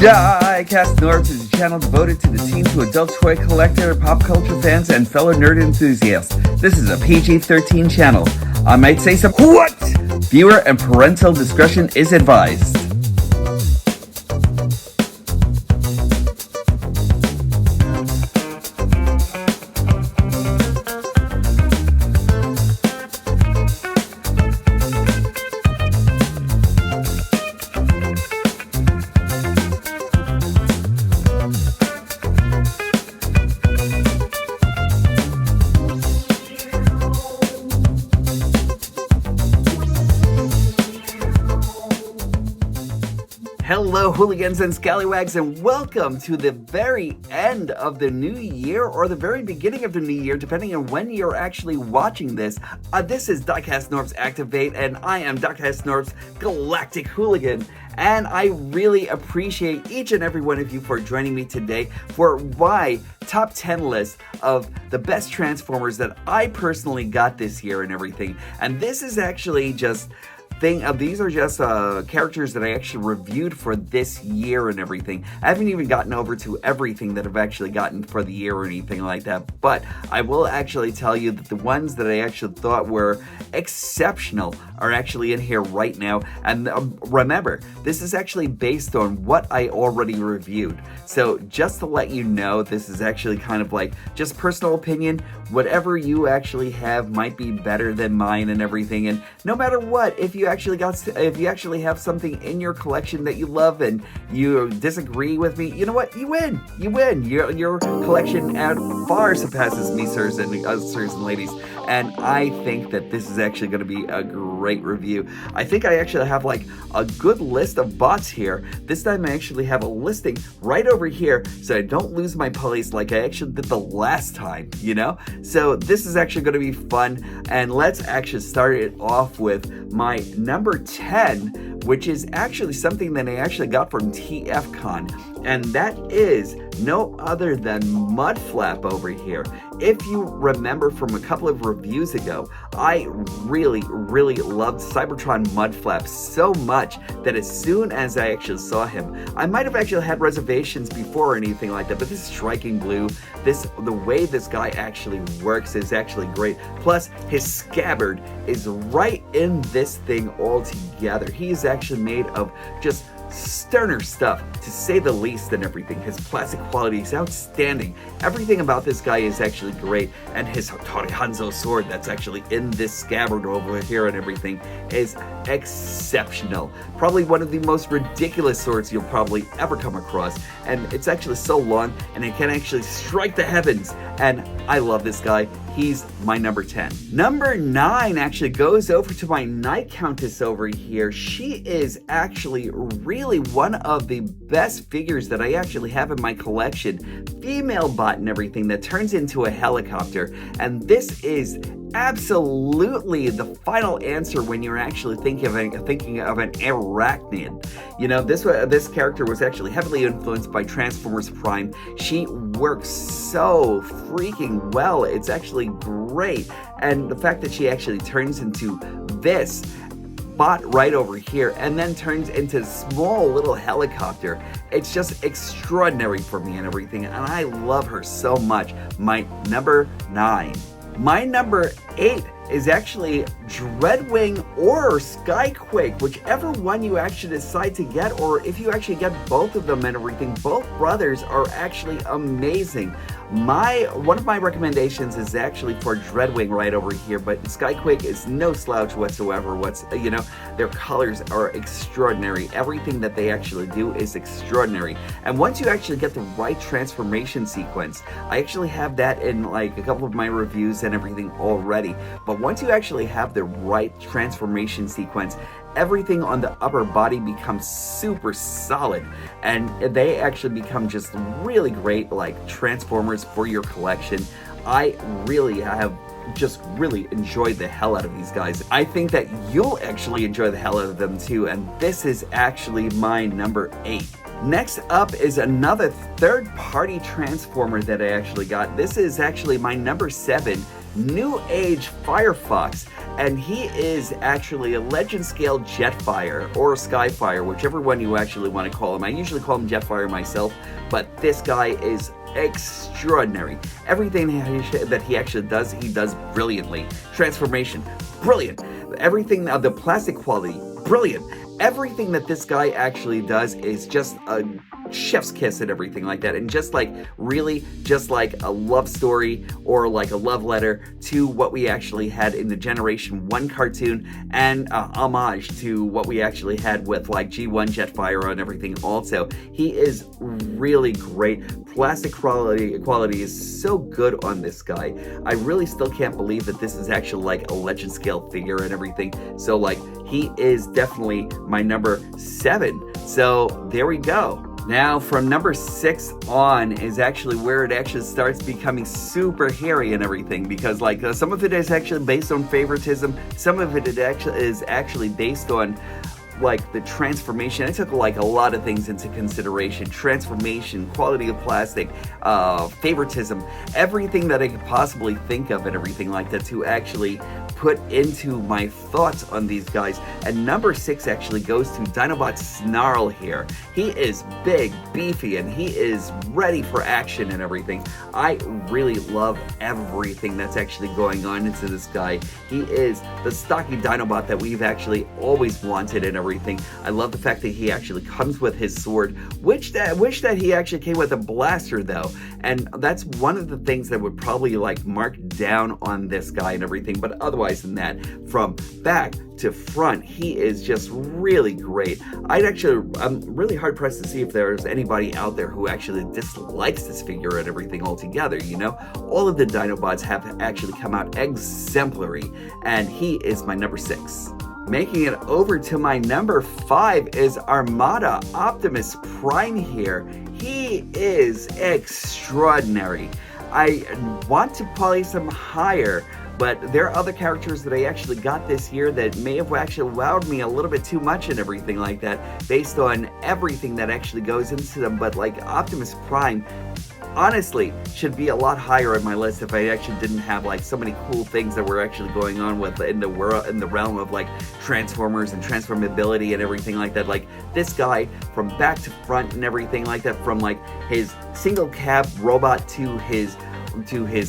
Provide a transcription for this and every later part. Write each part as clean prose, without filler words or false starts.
DIECAST NORBZ is a channel devoted to the teen to adult toy collector, pop culture fans, and fellow nerd enthusiasts. This is a PG-13 channel. I might say some what? Viewer and parental discretion is advised. Hello, hooligans and scallywags, and welcome to the very end of the new year, or the very beginning of the new year, depending on when you're actually watching this. This is DIECAST NORBZ Activate, and I am DIECAST NORBZ Galactic Hooligan. And I really appreciate each and every one of you for joining me today for my top 10 list of the best Transformers that I personally got this year and everything. And this is actually just these are just characters that I actually reviewed for this year and everything. I haven't even gotten over to everything that I've actually gotten for the year or anything like that, but I will actually tell you that the ones that I actually thought were exceptional are actually in here right now. And remember, this is actually based on what I already reviewed. So just to let you know, this is actually kind of like just personal opinion. Whatever you actually have might be better than mine and everything. And no matter what, if you actually have something in your collection that you love and you disagree with me, you know what? You win. You win. Your collection far surpasses me, sirs and ladies. And I think that this is actually going to be a great review. I think I actually have like a good list of bots here. This time I actually have a listing right over here so I don't lose my place like I actually did the last time, you know? So this is actually going to be fun, and let's actually start it off with my number 10, which is actually something that I actually got from TFCon, and that is no other than Mudflap over here. If you remember from a couple of reviews ago, I really loved Cybertron Mudflap so much that as soon as I actually saw him, I might have actually had reservations before or anything like that, but this striking blue, the way this guy actually works is actually great. Plus, his scabbard is right in this thing all together. He is actually made of just sterner stuff, to say the least, and everything. His plastic quality is outstanding. Everything about this guy is actually great, and his Hattori Hanzo sword that's actually in this scabbard over here and everything is exceptional. Probably one of the most ridiculous swords you'll probably ever come across, and it's actually so long and it can actually strike the heavens, and I love this guy. He's my number 10. Number 9 actually goes over to my Night Countess over here. She is actually really one of the best figures that I actually have in my collection. Female bot and everything that turns into a helicopter. And this is absolutely the final answer when you're actually thinking of an arachnid. You know, this character was actually heavily influenced by Transformers Prime. She works so freaking well. It's actually great. And the fact that she actually turns into this bot right over here and then turns into a small little helicopter, it's just extraordinary for me and everything, and I love her so much. My number 9. My number 8 is actually Dreadwing or Skyquake, whichever one you actually decide to get, or if you actually get both of them and everything. Both brothers are actually amazing. One of my recommendations is actually for Dreadwing right over here, but Skyquake is no slouch whatsoever. Their colors are extraordinary. Everything that they actually do is extraordinary. And once you actually get the right transformation sequence, I actually have that in like a couple of my reviews and everything already. But once you actually have the right transformation sequence, everything on the upper body becomes super solid, and they actually become just really great like Transformers for your collection. I really have just really enjoyed the hell out of these guys. I think that you'll actually enjoy the hell out of them too, and this is actually my number 8. Next up is another third-party Transformer that I actually got. This is actually my number 7, New Age Firefox. and he is actually a legend scale Jetfire or Skyfire, whichever one you actually want to call him. I usually call him Jetfire myself, but this guy is extraordinary. Everything that he actually does, he does brilliantly. Transformation, brilliant. Everything, the plastic quality, brilliant. Everything that this guy actually does is just a chef's kiss and everything like that, and just like really just like a love story or like a love letter to what we actually had in the Generation 1 cartoon, and homage to what we actually had with like G1 Jetfire and everything. Also, he is really great. Plastic quality is so good on this guy. I really still can't believe that this is actually like a legend scale figure and everything. So like, he is definitely my number 7. So there we go. Now from number 6 on is actually where it actually starts becoming super hairy and everything, because like some of it is actually based on favoritism, some of it is actually based on like the transformation. I took like a lot of things into consideration: transformation, quality of plastic, favoritism, everything that I could possibly think of and everything like that to actually put into my thoughts on these guys. And number 6 actually goes to Dinobot Snarl here. He is big, beefy, and he is ready for action and everything. I really love everything that's actually going on into this guy. He is the stocky Dinobot that we've actually always wanted and everything. I love the fact that he actually comes with his sword. Wish that he actually came with a blaster though, and that's one of the things that would probably like mark down on this guy and everything. But otherwise than that, from back to front, he is just really great. I'm really hard pressed to see if there's anybody out there who actually dislikes this figure and everything altogether. You know, all of the Dinobots have actually come out exemplary, and he is my number 6. Making it over to my number 5 is Armada Optimus Prime here. He is extraordinary. I want to place him higher, but there are other characters that I actually got this year that may have actually wowed me a little bit too much and everything like that, based on everything that actually goes into them. But like Optimus Prime, honestly, should be a lot higher on my list if I actually didn't have like so many cool things that were actually going on with in the realm of like Transformers and transformability and everything like that. Like this guy, from back to front and everything like that, from like his single cab robot to his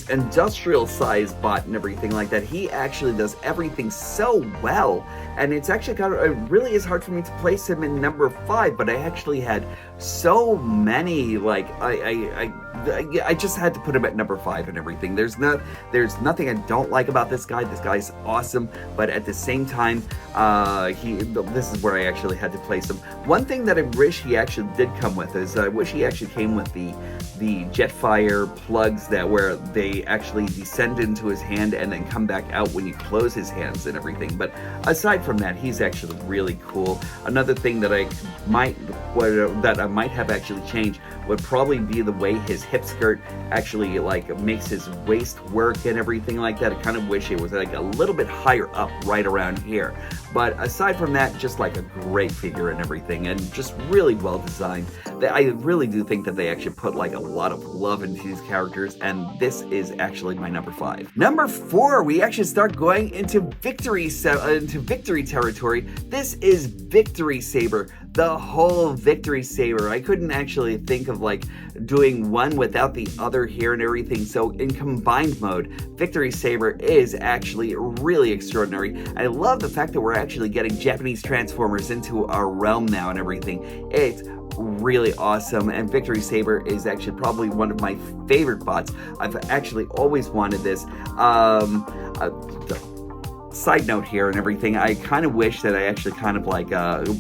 industrial size bot and everything like that, he actually does everything so well. And it's actually it really is hard for me to place him in number 5, but I actually had so many, like I just had to put him at number 5 and everything. There's nothing I don't like about this guy. This guy's awesome, but at the same time, this is where I actually had to place him. One thing that I wish he actually did come with is I wish he actually came with the Jetfire plugs where they actually descend into his hand and then come back out when you close his hands and everything. But aside from that, he's actually really cool. Another thing that I might have actually changed would probably be the way his hip skirt actually like makes his waist work and everything like that. I kind of wish it was like a little bit higher up right around here. But aside from that, just like a great figure and everything, and just really well designed. I really do think that they actually put like a lot of love into these characters, and this is actually my number 5. Number 4, we actually start going into victory territory. This is Victory Saber. The whole Victory Saber. I couldn't actually think of like doing one without the other here and everything. So in combined mode, Victory Saber is actually really extraordinary. I love the fact that we're actually getting Japanese Transformers into our realm now and everything. It's really awesome, and Victory Saber is actually probably one of my favorite bots. I've actually always wanted this. Side note here and everything, I kind of wish that I actually kind of like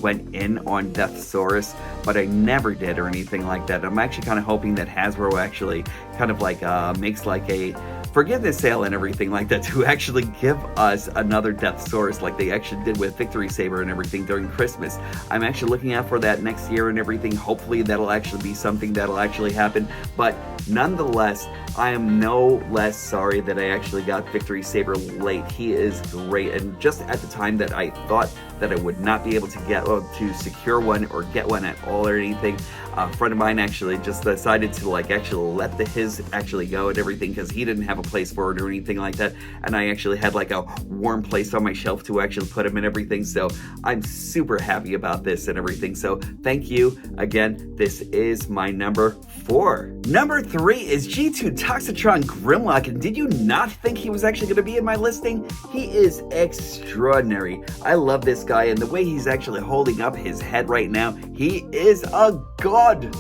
went in on Deathsaurus, but I never did or anything like that. I'm actually kind of hoping that Hasbro actually kind of like makes like a forgiveness sale and everything like that to actually give us another Deathsaurus like they actually did with Victory Saber and everything during Christmas. I'm actually looking out for that next year and everything. Hopefully that'll actually be something that'll actually happen, but nonetheless, I am no less sorry that I actually got Victory Saber late. He is great, and just at the time that I thought that I would not be able to get to secure one or get one at all or anything. A friend of mine actually just decided to actually let his actually go and everything because he didn't have a place for it or anything like that, and I actually had like a warm place on my shelf to actually put him and everything. So I'm super happy about this and everything. So thank you again. This is my number 4. Number 3 is G2 Toxitron Grimlock, and did you not think he was actually going to be in my listing? He is extraordinary. I love this guy, and the way he's actually holding up his head right now, he is a god.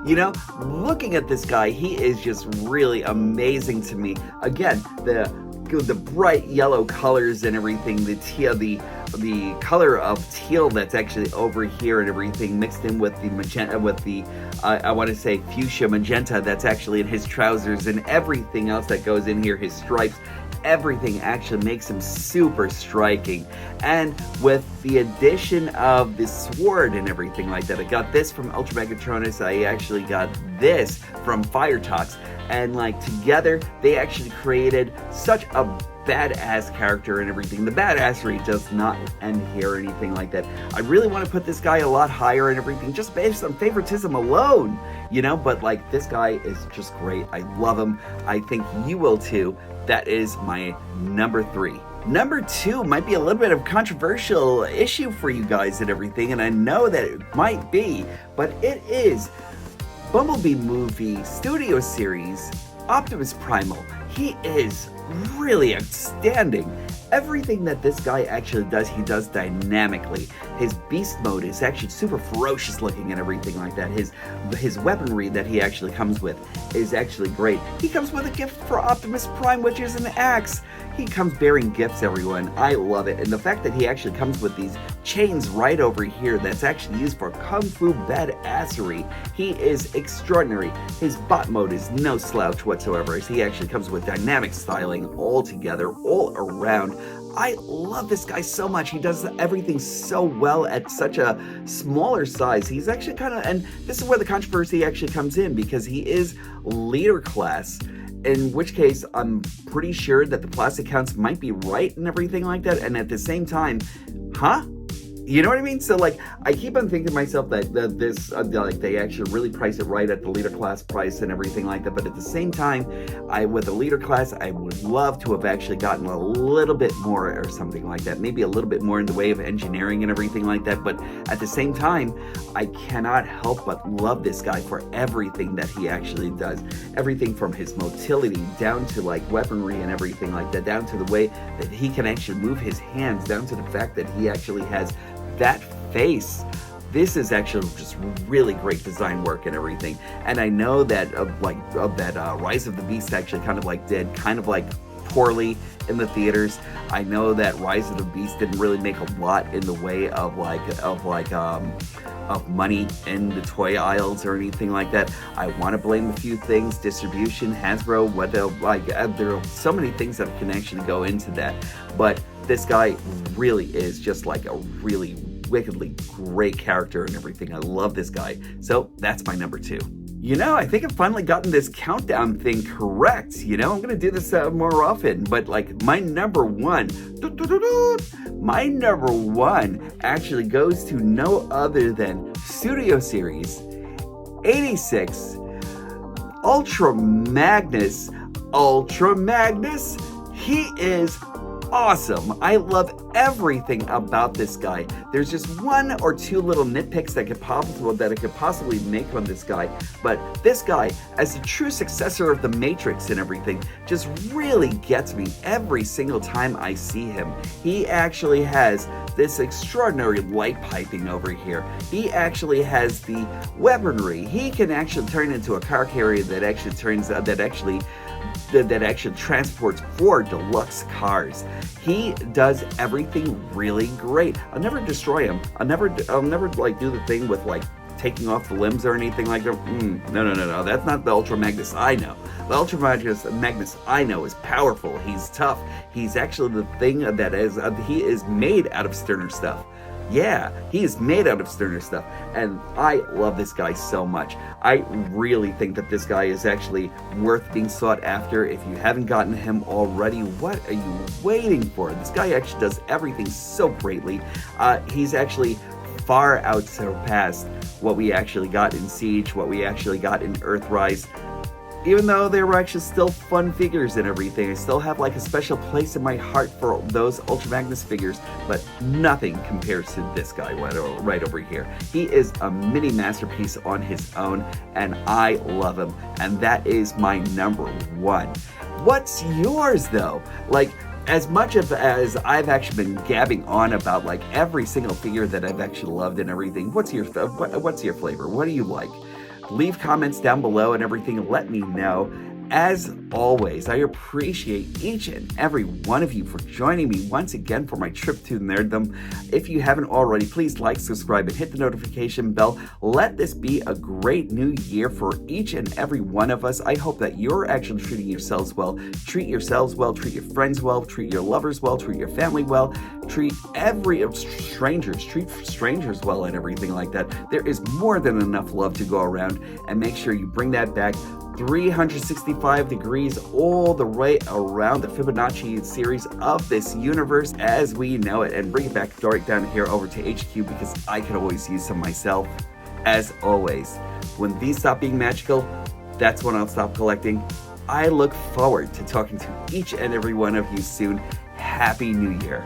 You know, looking at this guy, he is just really amazing to me. Again, the bright yellow colors and everything, the color of teal that's actually over here and everything, mixed in with the magenta, with the I want to say fuchsia magenta that's actually in his trousers, and everything else that goes in here, his stripes, everything actually makes him super striking. And with the addition of the sword and everything like that, I got this from Ultra Megatronus, I actually got this from Firetox, and together they actually created such a badass character and everything. The badassery does not end here or anything like that. I really want to put this guy a lot higher and everything, just based on favoritism alone, you know, but this guy is just great. I love him. I think you will too. That is my number 3. Number 2 might be a little bit of a controversial issue for you guys and everything, and I know that it might be, but it is Bumblebee movie studio series Optimus Primal. He is really outstanding. Everything that this guy actually does, he does dynamically. His beast mode is actually super ferocious looking and everything like that. His weaponry that he actually comes with is actually great. He comes with a gift for Optimus Prime, which is an axe. He comes bearing gifts, everyone. I love it. And the fact that he actually comes with these chains right over here that's actually used for Kung Fu badassery. He is extraordinary. His bot mode is no slouch whatsoever, as he actually comes with dynamic styling all together, all around. I love this guy so much. He does everything so well at such a smaller size. He's actually and this is where the controversy actually comes in, because he is leader class, in which case I'm pretty sure that the plastic counts might be right and everything like that, and at the same time, you know what I mean? So I keep on thinking to myself that this they actually really price it right at the leader class price and everything like that. But at the same time, with the leader class, I would love to have actually gotten a little bit more or something like that. Maybe a little bit more in the way of engineering and everything like that. But at the same time, I cannot help but love this guy for everything that he actually does. Everything from his motility down to weaponry and everything like that, down to the way that he can actually move his hands, down to the fact that he actually has that face. This is actually just really great design work and everything. And I know that Rise of the Beast actually did poorly in the theaters. I know that Rise of the Beast didn't really make a lot in the way of money in the toy aisles or anything like that. I want to blame a few things: distribution, Hasbro, there are so many things that can actually go into that. But this guy really is just a really wickedly great character and everything. I love this guy. So that's my number 2. You know, I think I've finally gotten this countdown thing correct. You know, I'm going to do this more often. But my number 1, my number 1 actually goes to no other than Studio Series 86 Ultra Magnus. Ultra Magnus, he is awesome. I love everything about this guy. There's just 1 or 2 little nitpicks that I could possibly make on this guy, but this guy, as the true successor of the Matrix and everything, just really gets me every single time I see him. He actually has this extraordinary light piping over here. He actually has the weaponry. He can actually turn into a car carrier that actually transports 4 deluxe cars. He does everything really great. I'll never destroy him. I'll never do the thing with taking off the limbs or anything like that. No. That's not the Ultra Magnus I know. The Ultra Magnus I know is powerful. He's tough. He's actually the thing that he is made out of sterner stuff. Yeah, he is made out of sterner stuff, and I love this guy so much. I really think that this guy is actually worth being sought after. If you haven't gotten him already, what are you waiting for? This guy actually does everything so greatly. He's actually far out surpassed what we actually got in Siege, what we actually got in Earthrise. Even though they were actually still fun figures and everything, I still have like a special place in my heart for those Ultra Magnus figures, but nothing compares to this guy right over here. He is a mini masterpiece on his own, and I love him, and that is my number one. What's yours though? Like, as much as I've actually been gabbing on about like every single figure that I've actually loved and everything, what's your flavor? What do you like? Leave comments down below and everything. Let me know. As always, I appreciate each and every one of you for joining me once again for my trip to nerddom. If you haven't already, please like, subscribe, and hit the notification bell. Let this be a great new year for each and every one of us. I hope that you're actually treating yourselves well. Treat yourselves well, treat your friends well, treat your lovers well, treat your family well, treat strangers well and everything like that. There is more than enough love to go around, and make sure you bring that back 365 degrees all the way around the Fibonacci series of this universe as we know it, and bring it back right down here over to HQ, because I could always use some myself. As always, when these stop being magical, that's when I'll stop collecting. I look forward to talking to each and every one of you soon. Happy New Year.